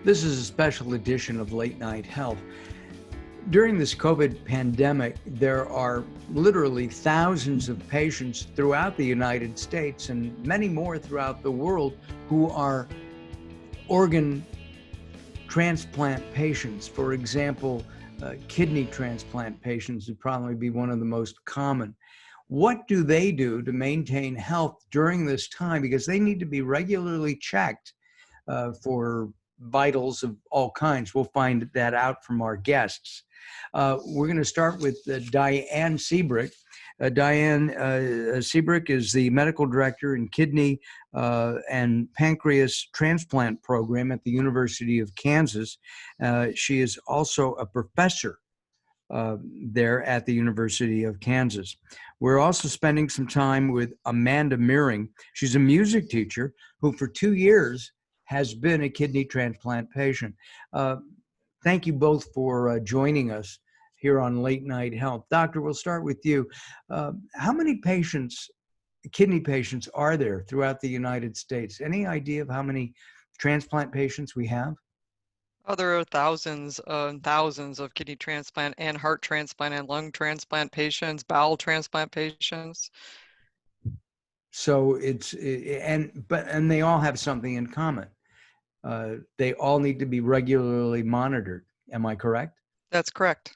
This is a special edition of Late Night Health. During this COVID pandemic, there are literally thousands of patients throughout the United States and many more throughout the world who are organ transplant patients. For example, kidney transplant patients would probably be one of the most common. What do they do to maintain health during this time? Because they need to be regularly checked for vitals of all kinds. We'll find that out from our guests. We're going to start with Diane Seabrook. Diane Seabrook is the medical director in kidney and pancreas transplant program at the University of Kansas. She is also a professor there at the University of Kansas. We're also spending some time with Amanda Meering. She's a music teacher who for 2 years has been a kidney transplant patient. Thank you both for joining us here on Late Night Health. Doctor, we'll start with you. How many patients, kidney patients, are there throughout the United States? Any idea of how many transplant patients we have? Oh, there are thousands and thousands of kidney transplant and heart transplant and lung transplant patients, bowel transplant patients. So and they all have something in common. They all need to be regularly monitored. Am I correct? That's correct.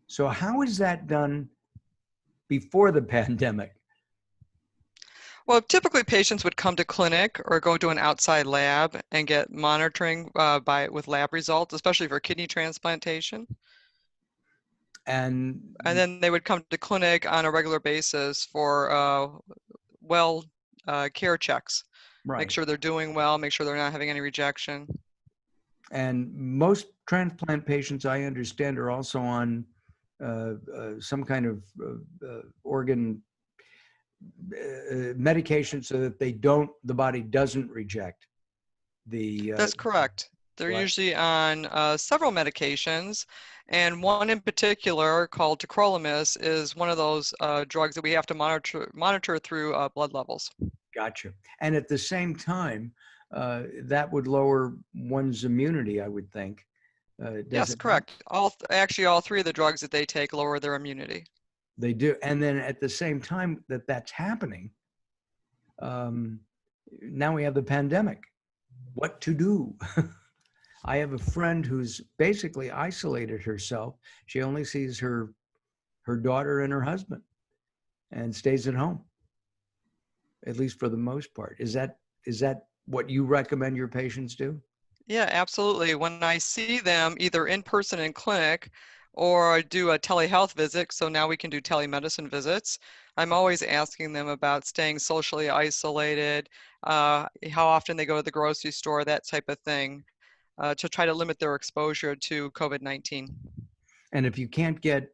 So how is that done before the pandemic? Well, typically patients would come to clinic or go to an outside lab and get monitoring with lab results, especially for kidney transplantation. And then they would come to clinic on a regular basis for care checks. right. Make sure they're doing well, make sure they're not having any rejection. And most transplant patients, I understand, are also on some kind of organ medication so that the body doesn't reject the. That's correct. They're usually on several medications, and one in particular called tacrolimus is one of those drugs that we have to monitor through blood levels. Gotcha. And at the same time, that would lower one's immunity, I would think. Yes, correct. All three of the drugs that they take lower their immunity. They do. And then at the same time that's happening, now we have the pandemic. What to do? I have a friend who's basically isolated herself. She only sees her daughter and her husband and stays at home, at least for the most part. Is that what you recommend your patients do? Yeah, absolutely. When I see them either in person in clinic or do a telehealth visit, so now we can do telemedicine visits, I'm always asking them about staying socially isolated, how often they go to the grocery store, that type of thing, to try to limit their exposure to COVID-19. And if you can't get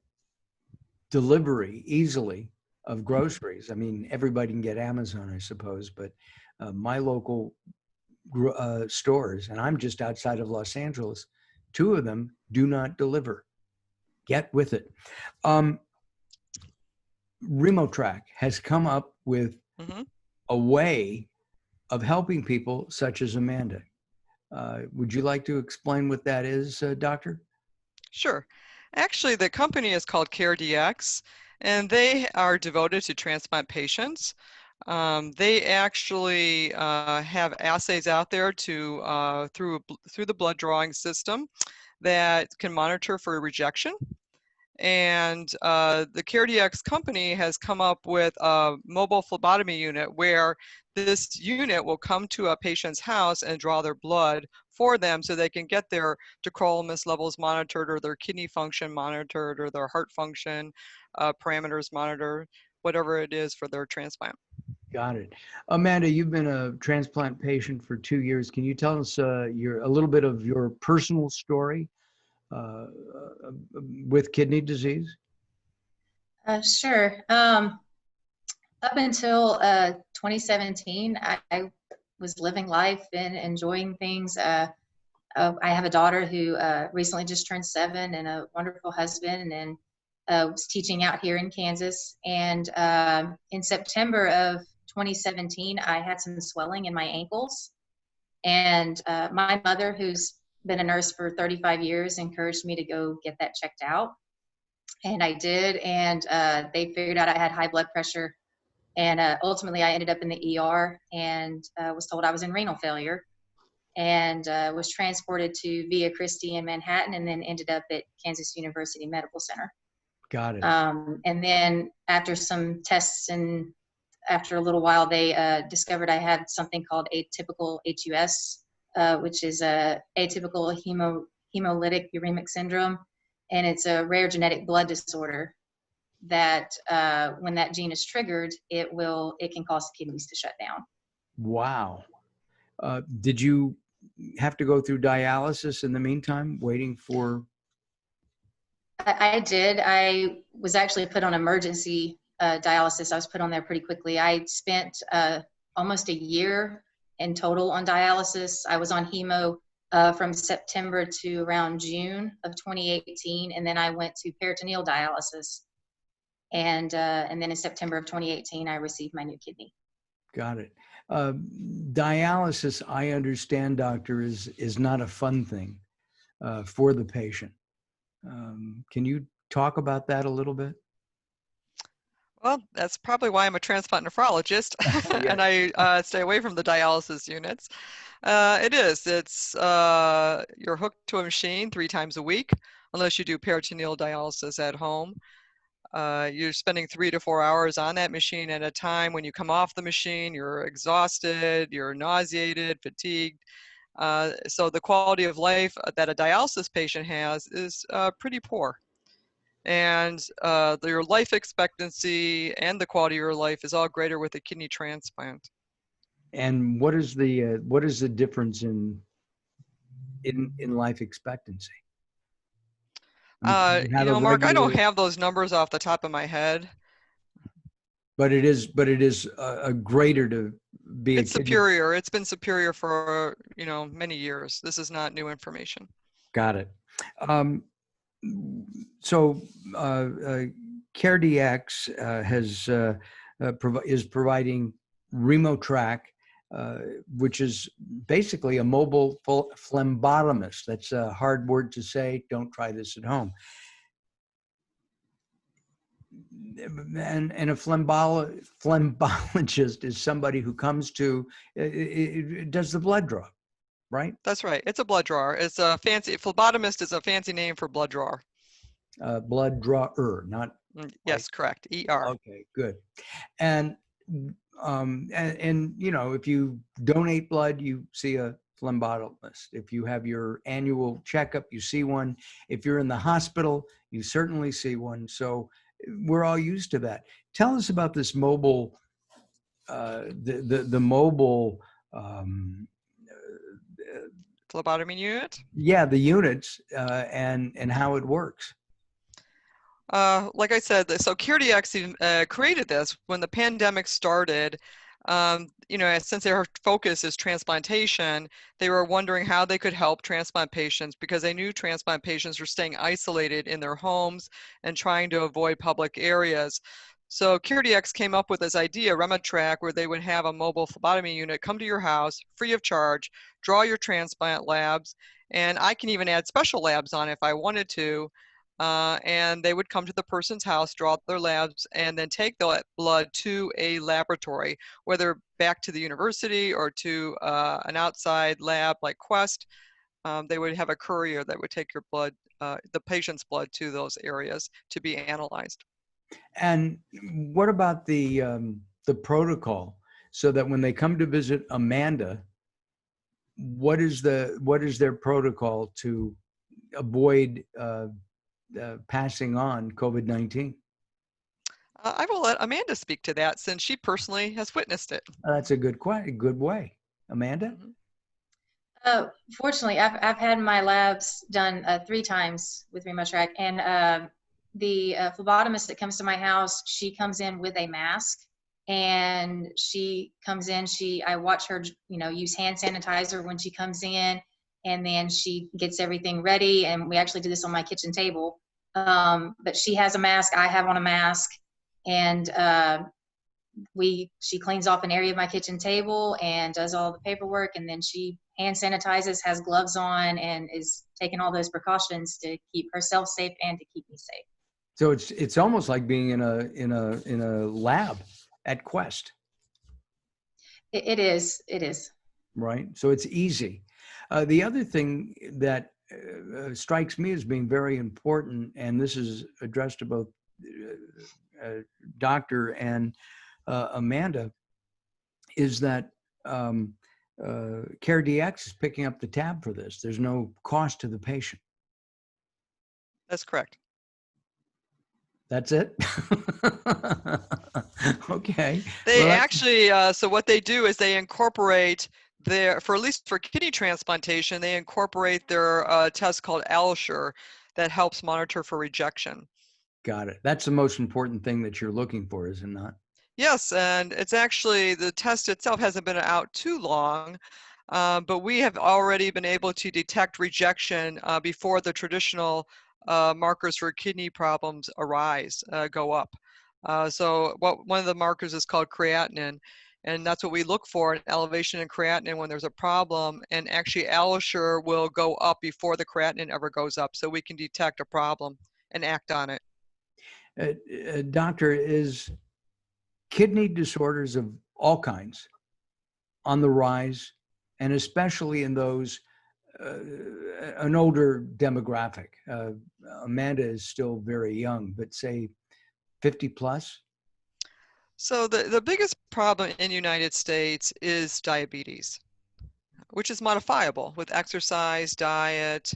delivery easily of groceries, I mean, everybody can get Amazon, I suppose, but my local stores, and I'm just outside of Los Angeles, 2 of them do not deliver. Get with it. RemoTrack has come up with a way of helping people such as Amanda. Would you like to explain what that is, Doctor? Sure. Actually, the company is called CareDx, and they are devoted to transplant patients. They actually have assays out there through the blood drawing system that can monitor for rejection. And the CareDx company has come up with a mobile phlebotomy unit where this unit will come to a patient's house and draw their blood for them so they can get their tacrolimus levels monitored or their kidney function monitored or their heart function parameters monitored, whatever it is for their transplant. Got it. Amanda, you've been a transplant patient for 2 years. Can you tell us a little bit of your personal story with kidney disease? Sure. Up until 2017, I was living life and enjoying things. I have a daughter who recently just turned 7 and a wonderful husband, and was teaching out here in Kansas. And in September of 2017, I had some swelling in my ankles. And my mother, who's been a nurse for 35 years, encouraged me to go get that checked out. And I did, and they figured out I had high blood pressure. And ultimately, I ended up in the ER and was told I was in renal failure, and was transported to Via Christi in Manhattan, and then ended up at Kansas University Medical Center. Got it. And then after some tests and after a little while, they discovered I had something called atypical HUS, which is a atypical hemolytic uremic syndrome. And it's a rare genetic blood disorder that when that gene is triggered, it can cause the kidneys to shut down. Wow. Did you have to go through dialysis in the meantime, waiting for? I did. I was actually put on emergency dialysis. I was put on there pretty quickly. I spent almost a year in total on dialysis. I was on hemo from September to around June of 2018, and then I went to peritoneal dialysis. And then in September of 2018, I received my new kidney. Got it. Dialysis, I understand, doctor, is not a fun thing for the patient. Can you talk about that a little bit? Well, that's probably why I'm a transplant nephrologist, Yeah. and I stay away from the dialysis units. It's you're hooked to a machine 3 times a week, unless you do peritoneal dialysis at home. You're spending 3 to 4 hours on that machine at a time. When you come off the machine, you're exhausted, you're nauseated, fatigued. So the quality of life that a dialysis patient has is pretty poor. And your life expectancy and the quality of your life is all greater with a kidney transplant. And what is the difference in life expectancy? I mean, You know, Mark, I don't have those numbers off the top of my head. But it is a greater to be. It's superior. It's been superior for, you know, many years. This is not new information. Got it. So CareDx is providing RemoTrack, which is basically a mobile phlebotomist. That's a hard word to say. Don't try this at home. And a phlebologist is somebody who comes to, does the blood draw, right? That's right. It's a blood drawer. It's a fancy, phlebotomist is a fancy name for blood drawer. Blood drawer, not. Yes, correct. ER. Okay, good. And you know, if you donate blood, you see a phlebotomist. If you have your annual checkup, you see one. If you're in the hospital, you certainly see one. So we're all used to that. Tell us about this mobile, the mobile Phlebotomy unit? Yeah, the units and how it works. Like I said, so CareDx created this when the pandemic started. You know, since their focus is transplantation, they were wondering how they could help transplant patients because they knew transplant patients were staying isolated in their homes and trying to avoid public areas. So CareDx came up with this idea, RemoTrack, where they would have a mobile phlebotomy unit come to your house free of charge, draw your transplant labs, and I can even add special labs on if I wanted to. And they would come to the person's house, draw their labs, and then take the blood to a laboratory, whether back to the university or to an outside lab like Quest. They would have a courier that would take your blood, the patient's blood, to those areas to be analyzed. And what about the protocol, so that when they come to visit Amanda, what is their protocol to avoid passing on COVID-19? I will let Amanda speak to that since she personally has witnessed it. That's a good way. Amanda? Fortunately, I've had my labs done 3 times with RemoTrack, and the phlebotomist that comes to my house, she comes in with a mask, and she comes in. I watch her, you know, use hand sanitizer when she comes in, and then she gets everything ready. And we actually do this on my kitchen table. But she has a mask. I have on a mask, and she cleans off an area of my kitchen table and does all the paperwork, and then she hand sanitizes, has gloves on, and is taking all those precautions to keep herself safe and to keep me safe. So it's almost like being in a lab at Quest. It is. Right? So it's easy. The other thing that strikes me as being very important, and this is addressed to both Dr. and Amanda, is that CareDx is picking up the tab for this. There's no cost to the patient. That's correct. That's it? Okay. They Well, actually, so what they do is they incorporate for at least for kidney transplantation, they incorporate their test called Alyn that helps monitor for rejection. got it. That's the most important thing that you're looking for, is it not? Yes, and it's actually, the test itself hasn't been out too long, but we have already been able to detect rejection before the traditional markers for kidney problems go up. So one of the markers is called creatinine, and that's what we look for, an elevation in creatinine when there's a problem, and actually Alyn will go up before the creatinine ever goes up, so we can detect a problem and act on it. Doctor, is kidney disorders of all kinds on the rise, and especially in those an older demographic? Amanda is still very young, but say 50 plus? So the biggest problem in the United States is diabetes, which is modifiable with exercise, diet,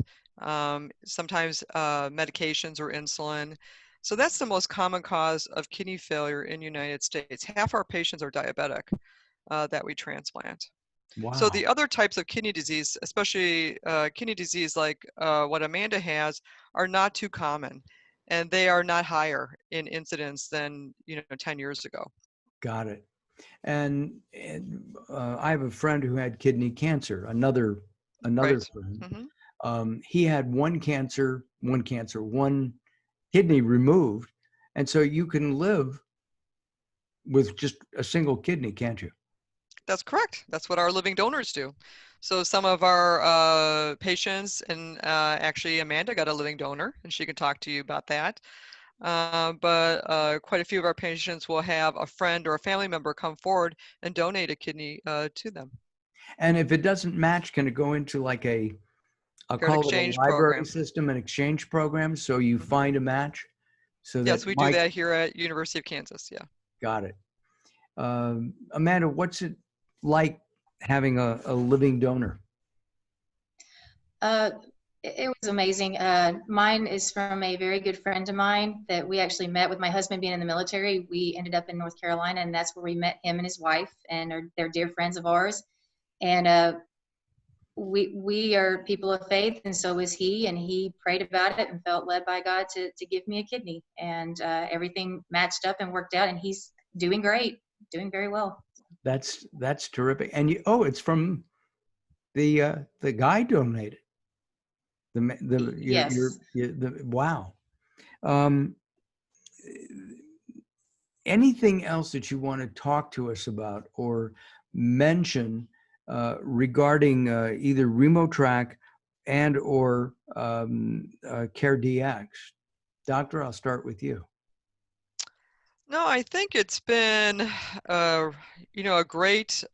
sometimes medications or insulin. So that's the most common cause of kidney failure in the United States. Half our patients are diabetic that we transplant. Wow. So the other types of kidney disease, especially kidney disease like what Amanda has, are not too common, and they are not higher in incidence than 10 years ago. Got it. And I have a friend who had kidney cancer. Another Right. friend. Mm-hmm. He had one kidney removed, and so you can live with just a single kidney, can't you? That's correct. That's what our living donors do. So some of our patients, and actually Amanda got a living donor, and she can talk to you about that. But quite a few of our patients will have a friend or a family member come forward and donate a kidney to them. And if it doesn't match, can it go into like I'll Fair call it a exchange library program. system, an exchange program, so you find a match? So that Yes, we do that here at University of Kansas, yeah. Got it. Amanda, what's it like having a living donor? It was amazing. Mine is from a very good friend of mine that we actually met with my husband being in the military. We ended up in North Carolina, and that's where we met him and his wife, and they're dear friends of ours. And we are people of faith, and so is he. And he prayed about it and felt led by God to give me a kidney, and everything matched up and worked out. And he's doing great, doing very well. That's terrific. And it's from the guy donated. Yes. Wow. Anything else that you want to talk to us about or mention regarding either RemoTrack and or CareDx? Doctor, I'll start with you. No, I think it's been, a great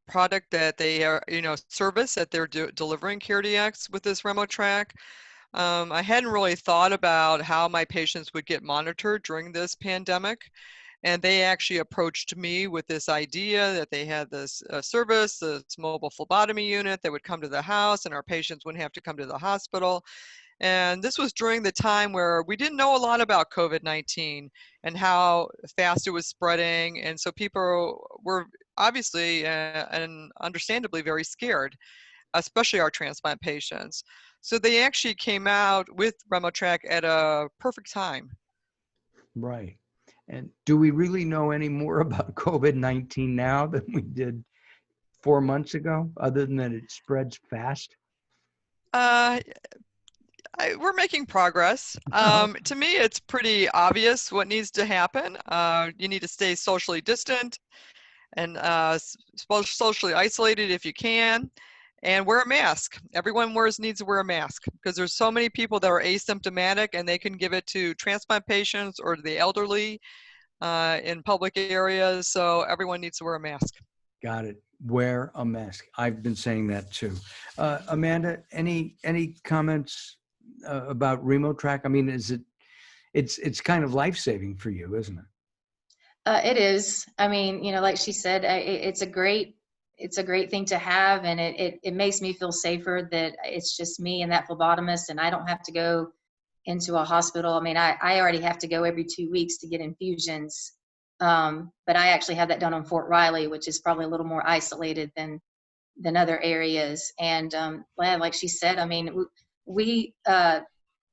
product that they are, service that they're delivering CareDx with this RemoTrack. I hadn't really thought about how my patients would get monitored during this pandemic. And they actually approached me with this idea that they had this service, this mobile phlebotomy unit that would come to the house, and our patients wouldn't have to come to the hospital. And this was during the time where we didn't know a lot about COVID-19 and how fast it was spreading. And so people were obviously and understandably very scared, especially our transplant patients. So they actually came out with RemoTrack at a perfect time. Right. And do we really know any more about COVID-19 now than we did 4 months ago, other than that it spreads fast? we're making progress. To me, it's pretty obvious what needs to happen. You need to stay socially distant and socially isolated if you can, and wear a mask. Everyone needs to wear a mask because there's so many people that are asymptomatic and they can give it to transplant patients or the elderly in public areas. So everyone needs to wear a mask. Got it. Wear a mask. I've been saying that too. Amanda, any comments about RemoTrack? I mean, it's kind of life-saving for you, isn't it? It is. I mean, like she said, it's a great thing to have, and it makes me feel safer that it's just me and that phlebotomist, and I don't have to go into a hospital. I mean, I already have to go every 2 weeks to get infusions, but I actually have that done on Fort Riley, which is probably a little more isolated than other areas. And like she said, I mean, we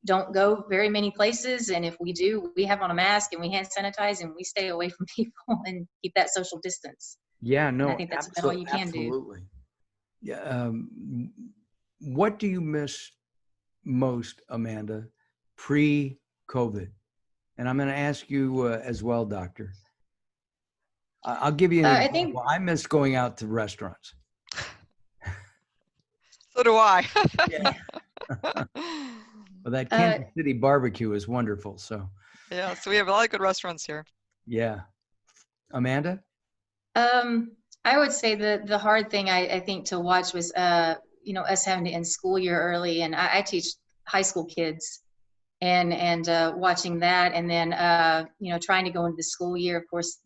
don't go very many places, and if we do, we have on a mask and we hand sanitize and we stay away from people and keep that social distance. Yeah, no, and I think that's about all you can absolutely. Yeah. What do you miss most, Amanda, pre-COVID? And I'm going to ask you as well, Doctor. I'll give you an example. I miss going out to restaurants. So do I. Yeah. Well, that Kansas City barbecue is wonderful. So. Yeah, so we have a lot of good restaurants here. Yeah. Amanda? I would say the hard thing I think to watch was, us having to end school year early, and I teach high school kids, and watching that, and then trying to go into the school year. Of course,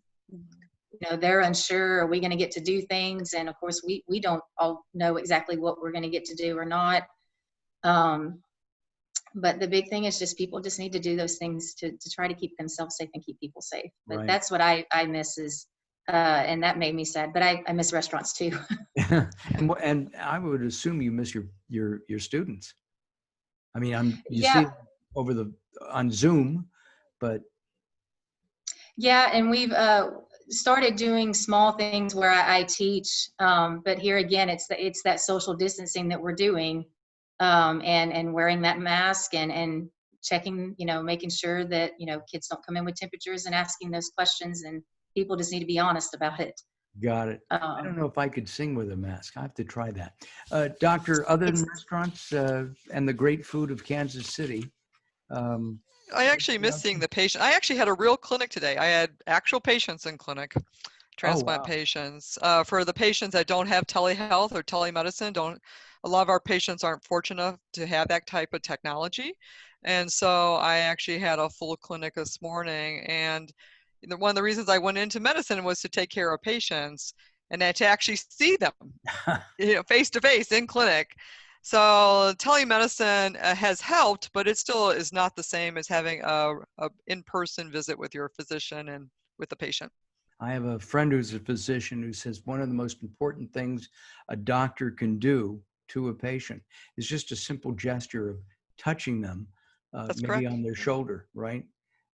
they're unsure. Are we going to get to do things? And of course, we don't all know exactly what we're going to get to do or not. But the big thing is just people just need to do those things to try to keep themselves safe and keep people safe. But right. That's what I miss is, and that made me sad. But I miss restaurants too. and I would assume you miss your students. I mean, see on Zoom, but. Yeah, and we've started doing small things where I teach, but here again, it's that social distancing that we're doing, and wearing that mask and checking, making sure that kids don't come in with temperatures and asking those questions, and people just need to be honest about it. Got it. I don't know if I could sing with a mask. I have to try that. Doctor, other than restaurants and the great food of Kansas City. I actually miss seeing the patient. I actually had a real clinic today. I had actual patients in clinic, transplant patients. For the patients that don't have telehealth or telemedicine, a lot of our patients aren't fortunate enough to have that type of technology. And so I actually had a full clinic this morning. And one of the reasons I went into medicine was to take care of patients and to actually see them face to face in clinic. So telemedicine has helped, but it still is not the same as having a in-person visit with your physician and with the patient. I have a friend who's a physician who says one of the most important things a doctor can to a patient is just a simple gesture of touching them, maybe correct. On their shoulder, right?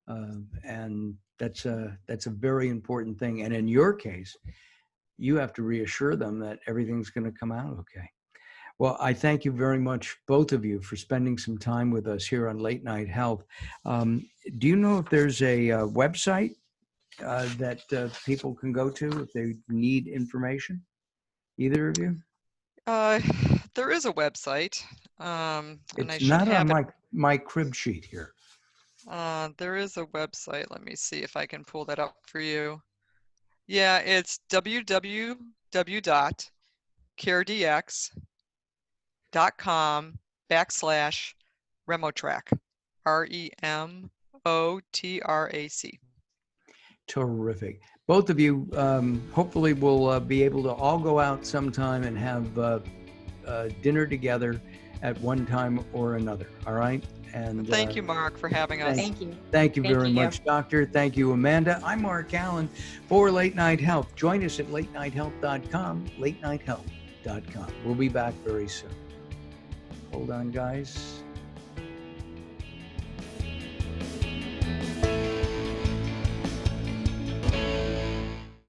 And that's a very important thing. And in your case, you have to reassure them that everything's going to come out okay. Well, I thank you very much, both of you, for spending some time with us here on Late Night Health. Do you know if there's a website that people can go to if they need information? Either of you? There is a website. It's not on my crib sheet here. There is a website. Let me see if I can pull that up for you. Yeah, it's www.caredx.com/RemoTrack. REMOTRAC. Terrific. Both of you hopefully will be able to all go out sometime and have dinner together at one time or another. All right. And thank you, Mark, for having us. Thank you. Thank you very much, Doctor. Thank you, Amanda. I'm Mark Alyn for Late Night Health. Join us at latenighthealth.com, latenighthealth.com. We'll be back very soon. Hold on, guys.